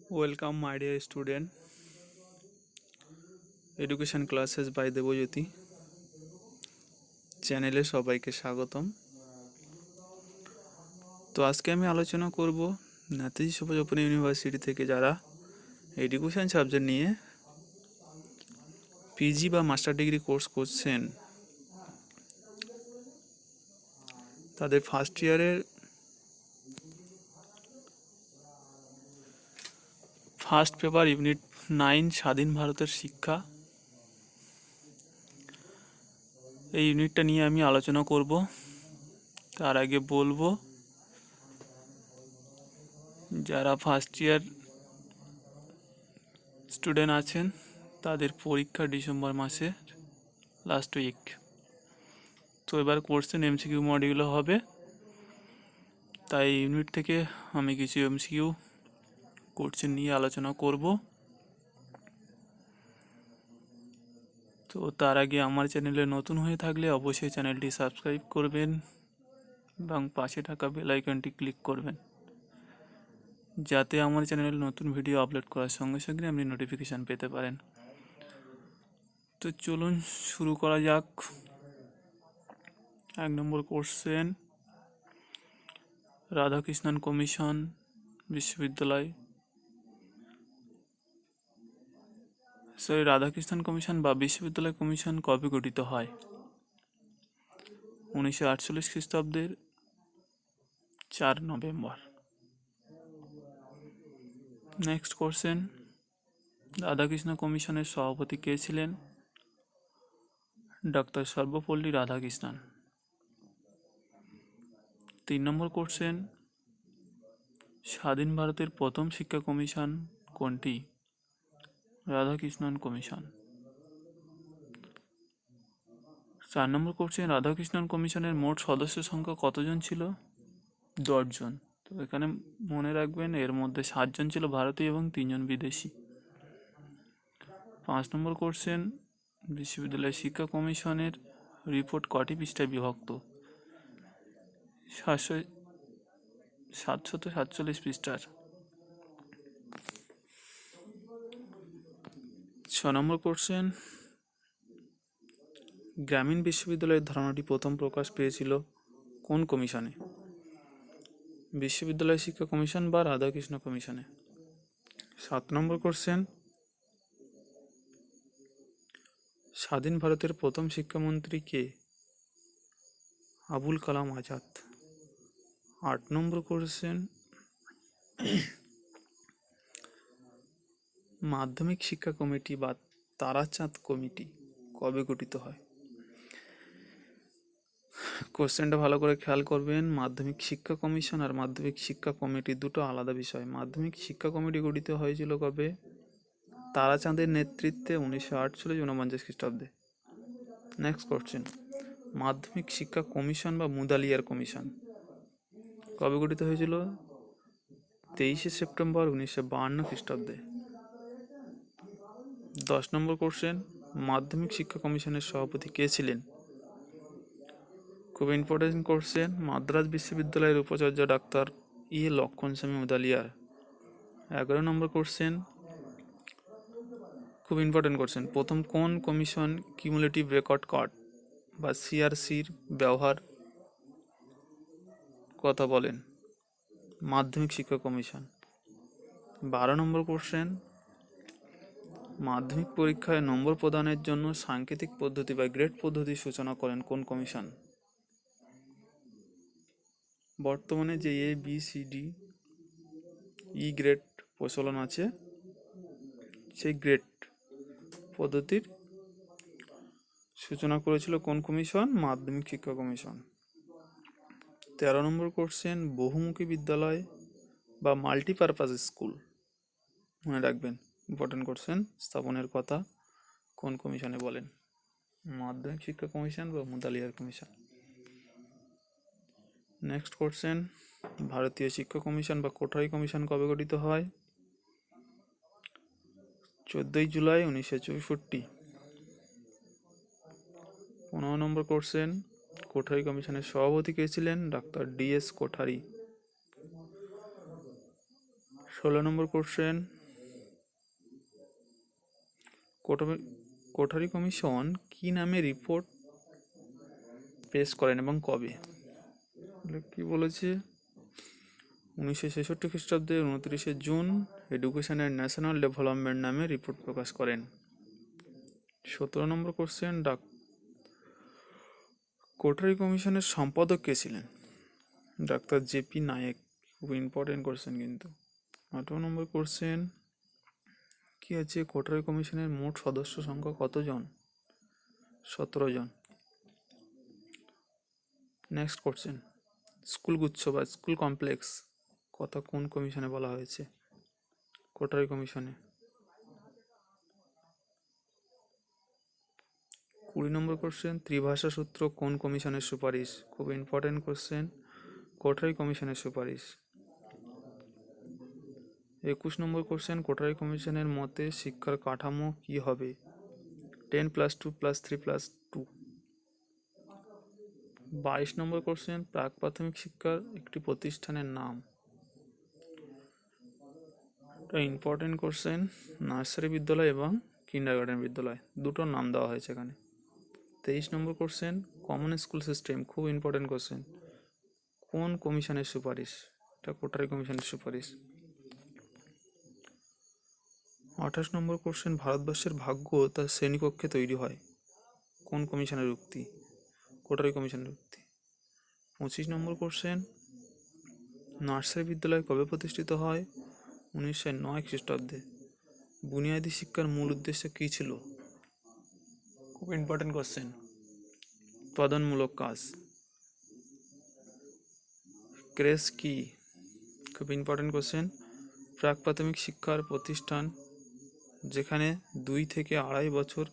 Welcome, my dear student. Education classes by Debjyoti চ্যানেলে সবাইকে স্বাগতম। তো আজকে আমি আলোচনা করব নেতাজি সুভাষ ওপেন ইউনিভার্সিটি থেকে যারা এডুকেশন সাবজেক্ট নিয়ে পিজি বা মাস্টার ডিগ্রি কোর্স করছেন তাদের ফার্স্ট ইয়ারের ফার্স্ট পেপার ইউনিট 9 স্বাধীন ভারতের শিক্ষা, এই ইউনিটটা নিয়ে আমি আলোচনা করব। তার আগে বলবো যারা ফার্স্ট ইয়ার স্টুডেন্ট আছেন তাদের পরীক্ষা ডিসেম্বর মাসের লাস্ট উইক। তো এবার কোর্সের এমসিকিউ মডিউল হবে, তাই ইউনিট থেকে আমি কিছু এমসিকিউ কোর্সের নিয়ে আলোচনা করব। তো তার আগে আমার চ্যানেলে নতুন হয়ে থাকলে অবশ্যই চ্যানেলটি সাবস্ক্রাইব করবেন এবং পাশে থাকা বেল আইকনটি ক্লিক করবেন, যাতে আমার চ্যানেলে নতুন ভিডিও আপলোড করার সঙ্গে সঙ্গে আপনি নোটিফিকেশান পেতে পারেন। তো চলুন শুরু করা যাক। 1 নম্বর question, Radhakrishnan commission Radhakrishnan commission বা বিশ্ববিদ্যালয় কমিশন কবে গঠিত হয়? 1948 খ্রিস্টাব্দের 4 নভেম্বর। নেক্সট কোশ্চেন, রাধাকৃষ্ণ কমিশনের সভাপতি কে ছিলেন? ডক্টর সর্বপল্লী রাধাকৃষ্ণন। 3 নম্বর কোশ্চেন, স্বাধীন ভারতের প্রথম শিক্ষা কমিশন কোনটি? রাধাকৃষ্ণন কমিশন। 4 নম্বর কোশ্চেন, রাধাকৃষ্ণন কমিশনের মোট সদস্য সংখ্যা কতজন ছিল? 10 জন। তো এখানে মনে রাখবেন এর মধ্যে 7 জন ছিল ভারতীয় এবং 3 জন বিদেশি। 5 নম্বর কোশ্চেন, বিশ্ববিদ্যালয় শিক্ষা কমিশনের রিপোর্ট কটি পৃষ্ঠায় বিভক্ত? 747 পৃষ্ঠার। 6 নম্বর কোশ্চেন, গ্রামীণ বিশ্ববিদ্যালয়ের ধারণাটি প্রথম প্রকাশ পেয়েছিল কোন কমিশনে? বিশ্ববিদ্যালয় শিক্ষা কমিশন বা রাধাকৃষ্ণ কমিশনে। 7 নম্বর কোশ্চেন, স্বাধীন ভারতের প্রথম শিক্ষামন্ত্রী কে? আবুল কালাম আজাদ। 8 নম্বর কোশ্চেন, মাধ্যমিক শিক্ষা কমিটি বা তারাচাঁদ কমিটি কবে গঠিত হয়? কোশ্চেনটা ভালো করে খেয়াল করবেন। মাধ্যমিক শিক্ষা কমিশন আর মাধ্যমিক শিক্ষা কমিটি দুটো আলাদা বিষয়। মাধ্যমিক শিক্ষা কমিটি গঠিত হয়েছিল কবে? তারাচাঁদের নেতৃত্বে 1948 খ্রিস্টাব্দে। নেক্সট কোশ্চেন, মাধ্যমিক শিক্ষা কমিশন বা মুদালিয়ার কমিশন কবে গঠিত হয়েছিল? 23 সেপ্টেম্বর 1952 খ্রিস্টাব্দে। 10 নম্বর কোশ্চেন, মাধ্যমিক শিক্ষা কমিশনের সভাপতি কে ছিলেন? খুব ইম্পর্টেন্ট কোশ্চেন, মাদ্রাজ বিশ্ববিদ্যালয়ের উপাচার্য ডাক্তার লক্ষণস্বামী মুদালিয়ার। 11 নম্বর কোশ্চেন, খুব ইম্পর্টেন্ট কোশ্চেন, প্রথম কোন কমিশন কিউমুলেটিভ রেকর্ড কার্ড বা সিআরসির ব্যবহার কথা বলেন? মাধ্যমিক শিক্ষা কমিশন। 12 নম্বর কোশ্চেন, মাধ্যমিক পরীক্ষায় নম্বর প্রদানের জন্য সাংকেতিক পদ্ধতি বা গ্রেড পদ্ধতি সূচনা করেন কোন কমিশন? বর্তমানে যে ABCD গ্রেড প্রচলন আছে, সেই গ্রেড পদ্ধতির সূচনা করেছিল কোন কমিশন? মাধ্যমিক শিক্ষা কমিশন। 13 নম্বর কোশ্চেন, বহুমুখী বিদ্যালয় বা মাল্টিপারপাস স্কুল, মনে রাখবেন ইম্পর্টেন্ট কোশ্চেন, স্থাপনের কথা কোন কমিশনে বলেন? মাধ্যমিক শিক্ষা কমিশন বা মুদালিয়ার কমিশন। নেক্সট কোশ্চেন, ভারতীয় শিক্ষা কমিশন বা কোঠারি কমিশন কবে গঠিত হয়? 14 জুলাই 1964। 15 নম্বর কোশ্চেন, কোঠারি কমিশনের সভাপতি কে ছিলেন? Doctor DS Kothari. 16 নম্বর কোশ্চেন, কোঠারি কমিশন কি নামে রিপোর্ট পেশ করেন এবং কবে? কি বলেছে? 1966 খ্রিস্টাব্দে 29শে June education and national development নামে রিপোর্ট প্রকাশ করেন। 17 নম্বর কোশ্চেন, কোঠারি কমিশনের সম্পাদক কে ছিলেন? Doctor JP Nayak. খুব ইম্পর্টেন্ট কোশ্চেন কিন্তু। 18 নম্বর কোশ্চেন, কি আছে? কোঠারি কমিশনের মোট সদস্য সংখ্যা কতজন? 17 জন। নেক্সট কোশ্চেন, স্কুল গুচ্ছ বা স্কুল কমপ্লেক্স কথা কোন কমিশনে বলা হয়েছে? কোঠারি কমিশনে। 20 নম্বর কোশ্চেন, ত্রিভাষা সূত্র কোন কমিশনের সুপারিশ? খুব ইম্পর্টেন্ট কোশ্চেন, কোঠারি কমিশনের সুপারিশ। 21 নম্বর কোশ্চেন, কোঠারি কমিশনের মতে শিক্ষার কাঠামো কি হবে? 10+2+3+2। 22 নম্বর কোশ্চেন, প্রাক প্রাথমিক শিক্ষার একটি প্রতিষ্ঠানের নাম। ইম্পর্টেন্ট কোশ্চেন, নার্সারি বিদ্যালয় এবং কিন্ডারগার্টেন বিদ্যালয় দুটোর নাম দেওয়া হয়েছে এখানে। 23 নম্বর কোশ্চেন, কমন স্কুল সিস্টেম। খুব ইম্পর্টেন্ট কোশ্চেন, কোন কমিশনের সুপারিশ? এটা কোঠারি কমিশনের সুপারিশ। 28 নম্বর কোশ্চেন, ভারতবর্ষের ভাগ্য তার শ্রেণীকক্ষে তৈরি হয় কোন কমিশনের উক্তি? কোঠারি কমিশনের উক্তি। 25 নম্বর কোশ্চেন, নার্সারি বিদ্যালয় কবে প্রতিষ্ঠিত হয়? 1909 খ্রিস্টাব্দে। বুনিয়াদী শিক্ষার মূল উদ্দেশ্য কী ছিল? খুব ইম্পর্টেন্ট কোশ্চেন, উৎপাদনমূলক কাজ। ক্রেস কি? খুব ইম্পর্টেন্ট কোশ্চেন, প্রাক প্রাথমিক শিক্ষার প্রতিষ্ঠান যেখানে 2 থেকে 2.5 বছর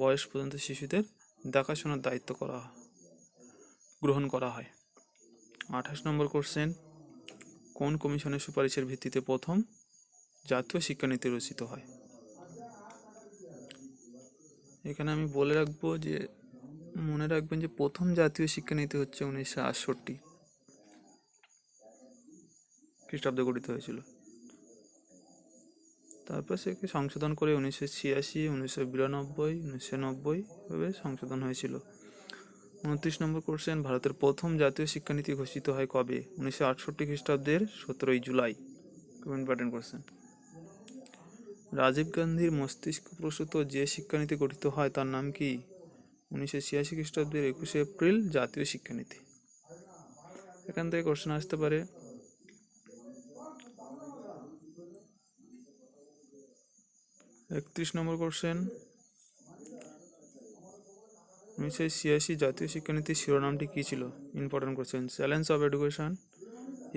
বয়স পর্যন্ত শিশুদের দেখাশোনার দায়িত্ব গ্রহণ করা হয়। 28 নম্বর কোশ্চেন, কোন কমিশনের সুপারিশের ভিত্তিতে প্রথম জাতীয় শিক্ষানীতি রচিত হয়? এখানে আমি বলে রাখবো যে মনে রাখবেন যে প্রথম জাতীয় শিক্ষানীতি হচ্ছে 1968 খ্রিস্টাব্দে গঠিত হয়েছিল। তারপর সেকে সংশোধন করে 1986, 1992, 1990 ভাবে সংশোধন হয়েছিল। 29 নম্বর কোশ্চেন, ভারতের প্রথম জাতীয় শিক্ষানীতি ঘোষিত হয় কবে? 1968 খ্রিস্টাব্দের 17 জুলাই। খুব ইম্পর্টেন্ট কোশ্চেন। রাজীব গান্ধীর মস্তিষ্কপ্রসূত যে শিক্ষানীতি গঠিত হয় তার নাম কি? 1986 খ্রিস্টাব্দের 21শে এপ্রিল জাতীয় শিক্ষানীতি। এখান থেকে কোশ্চেন আসতে পারে। 31 নম্বর কোশ্চেন, 1986 জাতীয় শিক্ষানীতির শিরোনামটি কী ছিল? Important question, challenge of education,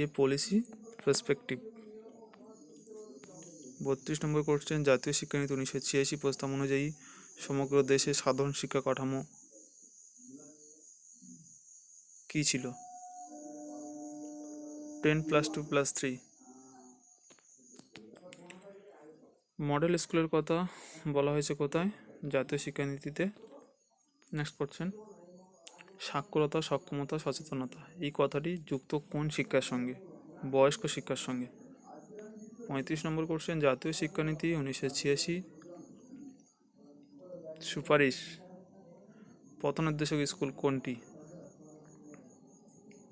A policy perspective. 32 number question, জাতীয় শিক্ষানীতি 1986 প্রস্তাব অনুযায়ী সমগ্র দেশে সাধারণ শিক্ষা কাঠামো কী ছিল? 10+2+3। মডেল স্কুলের কথা বলা হয়েছে কোথায়? জাতীয় শিক্ষানীতিতে। নেক্সট কোশ্চেন, সাক্ষরতা, সক্ষমতা, সচেতনতা এই কথাটি যুক্ত কোন শিক্ষার সঙ্গে? বয়স্ক শিক্ষার সঙ্গে। 35 নম্বর কোশ্চেন, জাতীয় শিক্ষানীতি 1986 সুপারিশ পথনির্দেশক স্কুল কোনটি?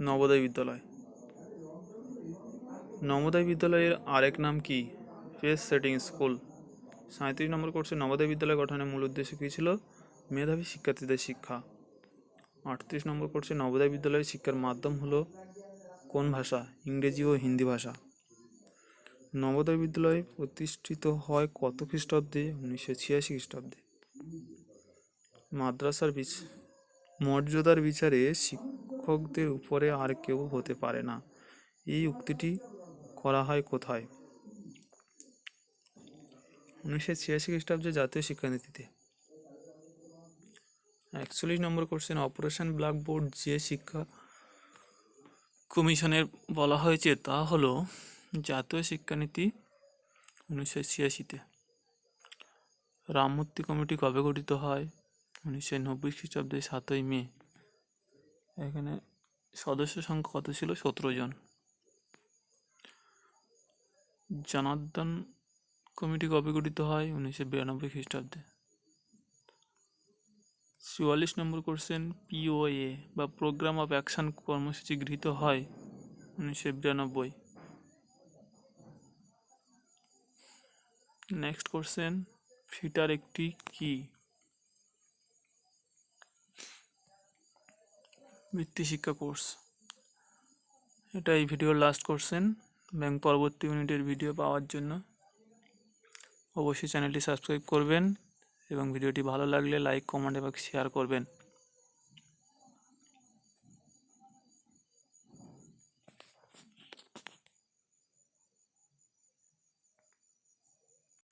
নবোদয় বিদ্যালয়। নবোদয় বিদ্যালয়ের আরেক নাম কি? Pace setting school. 37 নম্বর কোশ্চেন, নবোদয় বিদ্যালয় গঠনের মূল উদ্দেশ্য কী ছিল? মেধাবী শিক্ষার্থীদের শিক্ষা। 38 নম্বর কোশ্চেন, নবোদয় বিদ্যালয়ের শিক্ষার মাধ্যম হলো কোন ভাষা? ইংরেজি ও হিন্দি ভাষা। নবোদয় বিদ্যালয় প্রতিষ্ঠিত হয় কত খ্রিস্টাব্দে? 1986 খ্রিস্টাব্দে। মাদ্রাসার মর্যাদার বিচারে শিক্ষকদের উপরে আর কেউ হতে পারে না, এই উক্তিটি করা হয় কোথায়? 1986 খ্রিস্টাব্দে জাতীয় শিক্ষানীতিতে। 41 নম্বর কোশ্চেন, অপারেশন ব্ল্যাকবোর্ড যে শিক্ষা কমিশনের বলা হয়েছে তা হলো জাতীয় শিক্ষানীতি 1986-তে। রামমূর্তি কমিটি কবে গঠিত হয়? 1990 খ্রিস্টাব্দে 7ই মে। এখানে সদস্য সংখ্যা কত ছিল? 17 জন। জনার্দন কমিটি কবে গঠিত হয়? 1992 খ্রিস্টাব্দে। 44 নম্বর কোশ্চেন, পিওএ বা প্রোগ্রাম অফ অ্যাকশন কর্মসূচি গৃহীত হয় 1992। নেক্সট কোশ্চেন, ফিটার একটি কি? বৃত্তি শিক্ষা কোর্স। এটা এই ভিডিওর লাস্ট কোশ্চেন এবং পরবর্তী ইউনিটের ভিডিও পাওয়ার জন্য অবশ্যই চ্যানেলটি সাবস্ক্রাইব করবেন এবং ভিডিওটি ভালো লাগলে লাইক, কমেন্ট এবং শেয়ার করবেন।